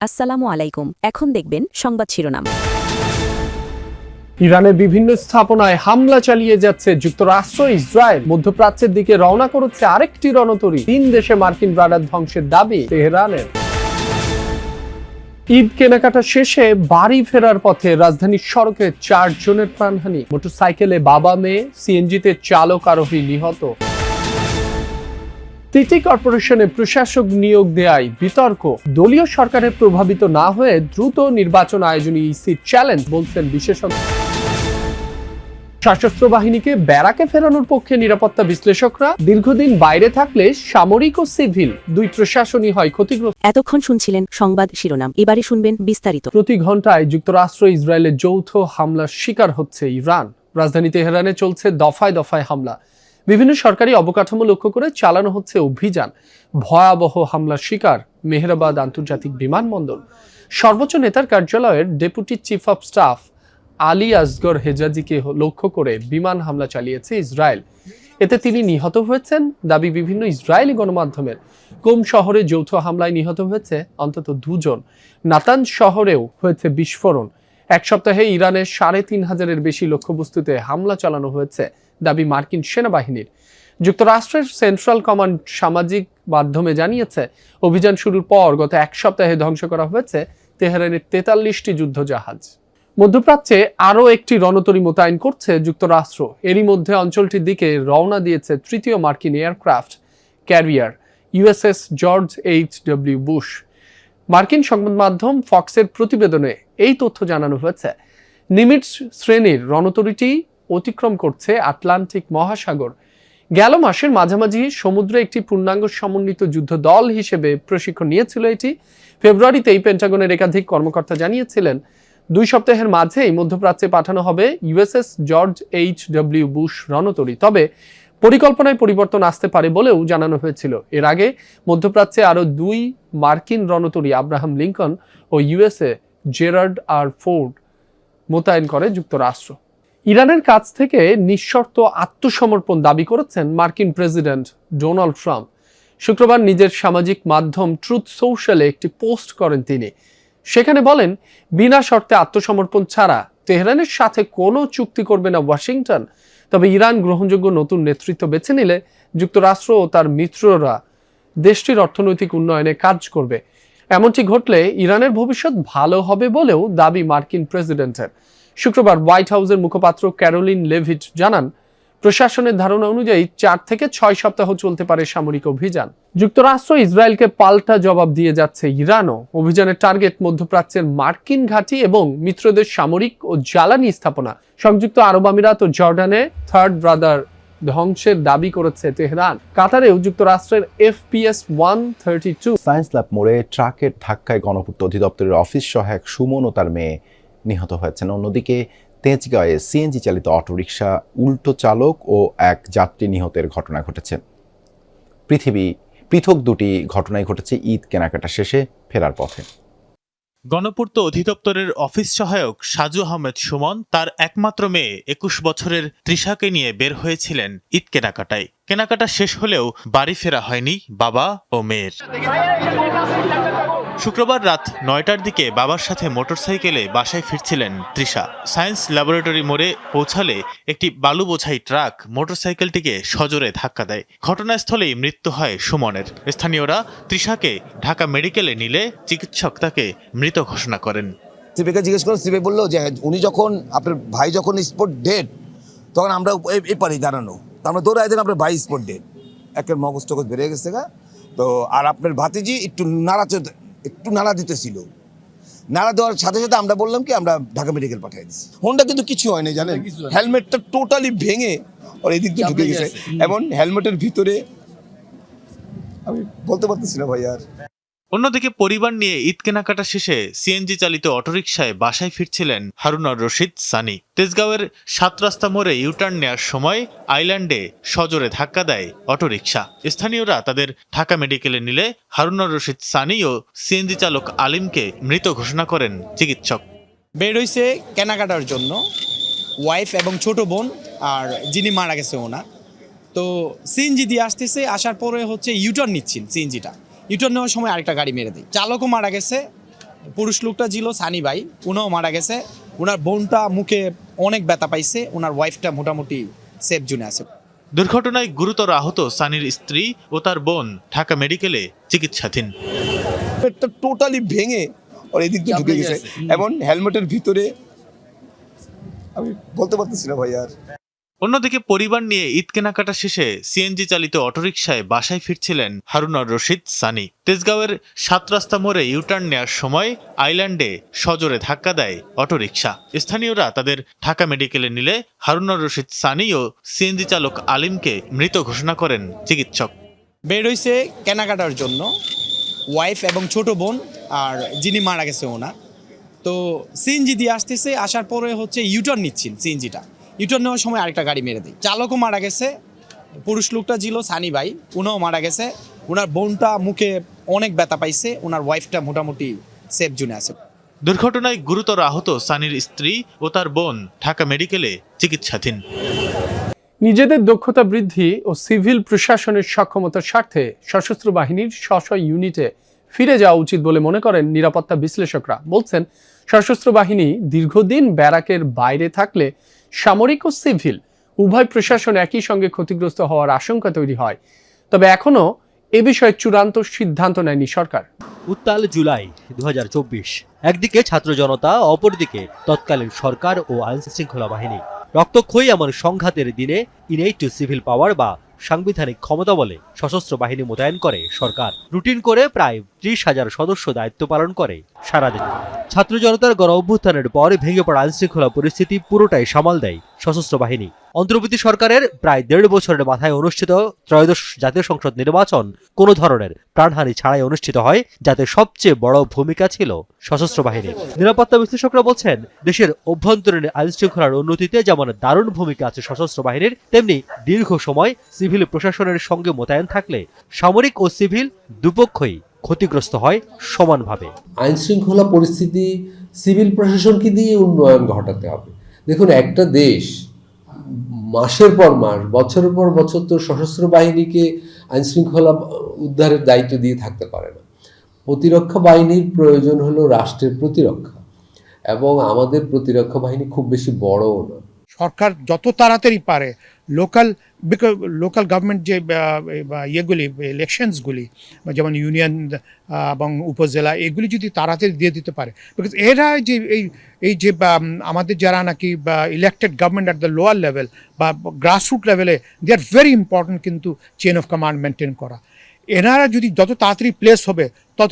আসসালামু আলাইকুম। এখন দেখবেন সংবাদ শিরোনাম। ইরানের বিভিন্ন স্থাপনায় হামলা চালিয়ে যাচ্ছে যুক্তরাষ্ট্র। ইসরায়েল মধ্যপ্রাচ্যের দিকে রওনা করেছে আরেকটি রণতরী। 3 দেশে মার্কিন রাডার ধ্বংসের দাবি তেহরানের। ঈদ কেনাকাটা শেষে বাড়ি ফেরার পথে রাজধানীর সড়কে 4 জনের প্রাণহানি। মোটরসাইকেলে বাবা মেয়ে, সিএনজিতে চালক আরোহী নিহত। সিটি কর্পোরেশনে প্রশাসক নিয়োগ দেয়ায় বিতর্ক। দলীয় সরকারের প্রভাবিত না হয়ে দ্রুত নির্বাচন আয়োজনে ইসির চ্যালেঞ্জ, বলছেন বিশেষজ্ঞ। সশস্ত্র বাহিনীকে ব্যারাকে ফেরানোর পক্ষে নিরাপত্তা বিশ্লেষকরা। দীর্ঘদিন বাইরে থাকলে সামরিক ও সিভিল দুই প্রশাসনই হয় ক্ষতিগ্রস্ত। এতক্ষণ শুনছিলেন সংবাদ শিরোনাম, এবারে শুনবেন বিস্তারিত। প্রতি ঘন্টায় যুক্তরাষ্ট্র ইসরায়েলের যৌথ হামলার শিকার হচ্ছে ইরান। রাজধানী তেহরানে চলছে দফায় দফায় হামলা। বিভিন্ন সরকারি অবকাঠামো লক্ষ্য করে চালানো হচ্ছে অভিযান। ভয়াবহ হামলার শিকার মেহরাবাদ আন্তর্জাতিক বিমানবন্দর। সর্বোচ্চ নেতার কার্যালয়ের deputy chief of staff Ali Asghar হেজাজিকে লক্ষ্য করে বিমান হামলা চালিয়েছে ইসরায়েল। এতে তিনি নিহত হয়েছেন দাবি বিভিন্ন ইসরায়েলি গণমাধ্যমের। কোম শহরে যৌথ হামলায় নিহত হয়েছে অন্তত 2 জন। নাতান শহরেও হয়েছে বিস্ফোরণ। এক সপ্তাহে ইরানের 3,500-এর বেশি লক্ষ্যবস্তুতে হামলা চালানো হয়েছে দাবি মার্কিন সেনাবাহিনীর। যুক্তরাষ্ট্রের সেন্ট্রাল কমান্ড সামাজিক মাধ্যমে জানিয়েছে, অভিযান শুরুর পর গত এক সপ্তাহে ধ্বংস করা হয়েছে তেহরানের 43টি যুদ্ধজাহাজ। মধ্যপ্রাচ্যে আরও একটি রণতরী মোতায়েন করছে যুক্তরাষ্ট্র। এরই মধ্যে অঞ্চলটির দিকে রওনা দিয়েছে তৃতীয় মার্কিন aircraft carrier USS George H W. Bush. মার্কিন সংবাদ মাধ্যম ফক্সের প্রতিবেদনে এই তথ্য জানানো হয়েছে। নিমিটজ শ্রেণীর রণতরীটি অতিক্রম করছে আটলান্টিক মহাসাগর। গেল মাসের মাঝামাঝি সমুদ্রে একটি পূর্ণাঙ্গ সমন্বিত যুদ্ধ দল হিসেবে প্রশিক্ষণ নিয়েছিল এটি। ফেব্রুয়ারিতেই পেন্টাগনের একাধিক কর্মকর্তা জানিয়েছিলেন 2 সপ্তাহের মাঝেই মধ্যপ্রাচ্যে পাঠানো হবে ইউএসএস জর্জ এইচ.ডব্লিউ. বুশ রণতরী। তবে পরিকল্পনায় পরিবর্তন আসতে পারে বলেও জানানো হয়েছিল। এর আগে মধ্যপ্রাচ্যে আরও 2 মার্কিন রণতরী আব্রাহাম লিঙ্কন ও ইউএসএ জেরার্ড আর ফোর্ড মোতায়েন করে যুক্তরাষ্ট্র। ইরানের কাছ থেকে নিঃশর্ত আত্মসমর্পণ দাবি করেছেন মার্কিন প্রেসিডেন্ট ডোনাল্ড ট্রাম্প। শুক্রবার নিজের সামাজিক মাধ্যম ট্রুথ সোশ্যালে একটি পোস্ট করেন তিনি। সেখানে বলেন, বিনা শর্তে আত্মসমর্পণ ছাড়া তেহরানের সাথে কোনো চুক্তি করবে না ওয়াশিংটন। তবে ইরান গ্রহণযোগ্য নতুন নেতৃত্ব বেছে নিলে যুক্তরাষ্ট্র ও তার মিত্ররা দেশটির অর্থনৈতিক উন্নয়নে কাজ করবে। এমনটি ঘটলে ইরানের ভবিষ্যৎ ভালো হবে বলেও দাবি মার্কিন প্রেসিডেন্টের। শুক্রবার হোয়াইট হাউসের মুখপাত্র ক্যারোলিন লেভিট জানান, প্রশাসনের ধারণা অনুযায়ী 4 থেকে 6 সপ্তাহ চলতে পারে সামরিক অভিযান। যুক্তরাষ্ট্র ইসরায়েলকে পাল্টা জবাব দিয়ে যাচ্ছে ইরানও। অভিযানের টার্গেট মধ্যপ্রাচ্যের মার্কিন ঘাঁটি এবং মিত্রদের সামরিক ও জ্বালানি স্থাপনা। সংযুক্ত আরব আমিরাত ও জর্ডানে থার্ড ব্রাদার ধ্বংসের দাবি করেছে তেহরান। কাতারেও যুক্তরাষ্ট্রের FPS 132 সায়েন্স ল্যাব মোড়ে ট্রাকের ধাক্কায় গণপূর্ত অধিদপ্তরের অফিস সহায়ক সুমন ও তার মেয়ে নিহত হয়েছেন। অন্যদিকে তেজগাঁয়ে সিএনজি চালিত অটোরিকশা উল্টো চালক ও এক যাত্রী নিহতের ঘটনা ঘটেছে। পৃথক 2টি ঘটনায় ঘটেছে ঈদ কেনাকাটা শেষে ফেরার পথে। গণপূর্ত অধিদপ্তরের অফিস সহায়ক সাজু আহমেদ সুমন তার একমাত্র মেয়ে 21 বছরের তৃষাকে নিয়ে বের হয়েছিলেন ঈদ কেনাকাটায়। কেনাকাটা শেষ হলেও বাড়ি ফেরা হয়নি বাবা ও মেয়ের। শুক্রবার রাত 9টার দিকে বাবার সাথে মোটরসাইকেলে বাসায় ফিরছিলেন তৃষা। সায়েন্স ল্যাবরেটরি মোড়ে পৌঁছালে একটি বালু বোঝাই ট্রাক মোটরসাইকেলটিকে সজোরে ধাক্কা দেয়। ঘটনাস্থলেই মৃত্যু হয় সুমনের। স্থানীয়রা তৃষাকে ঢাকা মেডিকেলে নিলে চিকিৎসক তাকে মৃত ঘোষণা করেন। সিপিকে জিজ্ঞেস করে সিপি বললো যে উনি যখন আপনার ভাই যখন স্পট ডেড তখন আমরা এই পারি দাঁড়ানো, আমরা দৌড়াই দেন আপনার ভাই স্পট ডেড। একের মগজ টগজ বেরিয়ে গেছে গা। তো আর আপনার ভাতিজি একটু নাড়া দিতেছিল। নাড়া দেওয়ার সাথে সাথে আমরা বললাম কি আমরা ঢাকা মেডিকেল পাঠিয়ে দিচ্ছি। হোন্ডা কিন্তু কিছু হয়নি জানেন, হেলমেটটা টোটালি ভেঙে ওর এদিক দিয়ে ঢুকে গেছে। এমন হেলমেটের ভিতরে আমি বলতে পারতেছি না ভাই আর। অন্যদিকে পরিবার নিয়ে ঈদ কেনাকাটা শেষে সিএনজি চালিত অটোরিকশায় বাসায় ফিরছিলেন হারুনার রশিদ সানি। তেজগাঁওয়ের 7 রাস্তা মোড়ে ইউটার্ন নেওয়ার সময় আইল্যান্ডে সজোরে ধাক্কা দেয় অটোরিকশা। স্থানীয়রা তাদের ঢাকা মেডিকেলে নিলে হারুনার রশিদ সানি ও সিএনজি চালক আলিমকে মৃত ঘোষণা করেন চিকিৎসক। বের হইছে কেনাকাটার জন্য ওয়াইফ এবং ছোট বোন, আর যিনি মারা গেছে ওনার। তো সিএনজি দিয়ে আসতেছে, আসার পরে হচ্ছে ইউটার্ন নিচ্ছেন। সিএনজিটা ইউটার্ন নেওয়ার সময় আরেকটা গাড়ি মেরে দেয়। চালকও মারা গেছে, পুরুষ লোকটা ছিল সানি ভাই, উনাও মারা গেছে। ওনার বোনটা মুখে অনেক ব্যথা পাইছে, ওনার ওয়াইফটা মোটামুটি সেফ জোনে আছে। দুর্ঘটনায় গুরুতর আহত সানির স্ত্রী ও তার বোন ঢাকা মেডিকেলে চিকিৎসাধীন। টোটালি ভেঙে ওর এদিক দিয়ে ঢুকে গেছে এবং হেলমেটের ভিতরে আমি বলতে পারতেছি না ভাই আর। অন্যদিকে পরিবার নিয়ে ঈদ কেনাকাটা শেষে সিএনজি চালিত অটোরিকশায় বাসায় ফিরছিলেন হারুনার রশিদ সানি। তেজগাঁওয়ের ৭ রাস্তা মোড়ে ইউটার্ন নেওয়ার সময় আইল্যান্ডে সজোরে ধাক্কা দেয় অটোরিকশা। স্থানীয়রা তাদের ঢাকা মেডিকেলে নিলে হারুনার রশিদ সানি ও সিএনজি চালক আলিমকে মৃত ঘোষণা করেন চিকিৎসক। বের হইছে কেনাকাটার জন্য, ওয়াইফ এবং ছোট বোন আর যিনি মারা গেছে ওনার। তো সিএনজি দিয়ে আসতেছে, আসার পরে হচ্ছে ইউটার্ন নিচ্ছিল। সিএনজিটা ইউটার্ন নেওয়ার সময় আরেকটা গাড়ি মেরে দেয়। চালকও মারা গেছে। পুরুষ লোকটা ছিল সানি ভাই, উনাও মারা গেছে। ওনার বোনটা মুখে অনেক ব্যথা পাইছে, ওনার ওয়াইফটা মোটামুটি সেফ জোনে আছে। দুর্ঘটনায় গুরুতর আহত সানির স্ত্রী ও তার বোন ঢাকা মেডিকেলে চিকিৎসাধীন। নিজেদের দক্ষতা বৃদ্ধি ও সিভিল প্রশাসনের সক্ষমতার স্বার্থে সশস্ত্র বাহিনীর স্ব ইউনিটে ফিরে যাওয়া উচিত বলে মনে করেন নিরাপত্তা বিশ্লেষকরা। বলছেন, সশস্ত্র বাহিনী দীর্ঘদিন ব্যারাকের বাইরে থাকলে সামরিক ও সিভিল উভয় প্রশাসন একই সঙ্গে ক্ষতিগ্রস্ত হওয়ার আশঙ্কা তৈরি হয়। তবে এখনও এ বিষয়ে চূড়ান্ত সিদ্ধান্ত নেয়নি সরকার। উত্তাল জুলাই 2024, একদিকে ছাত্র জনতা, অপরদিকে তৎকালীন সরকার ও আইন শৃঙ্খলা বাহিনী। রক্তক্ষয়ী এমন সংঘাতের দিনে ইনেট টু সিভিল পাওয়ার বা সাংবিধানিক ক্ষমতা বলে সশস্ত্র বাহিনী মোতায়েন করে সরকার। রুটিন করে প্রায় 30,000 সদস্য দায়িত্ব পালন করে সারা দেশে। ছাত্র জনতার গণ অভ্যুত্থানের পর ভেঙে পড়া আইনশৃঙ্খলা পরিস্থিতি পুরোটাই সামাল দেয় সশস্ত্র বাহিনী। অন্তর্বর্তী সরকারের প্রায় 1.5 বছরের মাথায় অনুষ্ঠিত ত্রয়োদশ জাতীয় সংসদ নির্বাচন কোনো ধরনের প্রাণহানি ছাড়াই অনুষ্ঠিত হয়, যাতে সবচেয়ে বড় ভূমিকা ছিল সশস্ত্র বাহিনীর। নিরাপত্তা বিশ্লেষকরা বলছেন, দেশের অভ্যন্তরীণ আইনশৃঙ্খলার উন্নতিতে যেমন দারুণ ভূমিকা আছে সশস্ত্র বাহিনীর, তেমনি দীর্ঘ সময় সিভিল প্রশাসনের সঙ্গে মোতায়েন থাকলে সামরিক ও সিভিল দুপক্ষই ক্ষতিগ্রস্ত হয় সমানভাবে। আইন শৃঙ্খলা পরিস্থিতি সিভিল প্রশাসনকে দিয়ে উন্নয়ন ঘটাতে হবে। দেখুন, একটা দেশ মাসের পর মাস, বছরের পর বছর তো সশস্ত্র বাহিনীকে আইন শৃঙ্খলা উদ্ধারের দায়িত্ব দিয়ে থাকতে পারে না। প্রতিরক্ষা বাহিনীর প্রয়োজন হলো রাষ্ট্রের প্রতিরক্ষা, এবং আমাদের প্রতিরক্ষা বাহিনী খুব বেশি বড়ও না। সরকার যত তাড়াতাড়ি পারে লোকাল গভর্নমেন্ট যে ইয়েগুলি, ইলেকশনসগুলি, যেমন ইউনিয়ন এবং উপজেলা, এগুলি যদি তাড়াতাড়ি দিয়ে দিতে পারে, বিকজ এরা যে এই যে আমাদের যারা নাকি elected government at the lower level বা গ্রাসরুট লেভেলে, দে আর ভেরি ইম্পর্টেন্ট কিন্তু চেন অফ কমান্ড মেনটেন করা। এনারা যদি যত তাড়াতাড়ি প্লেস হবে তত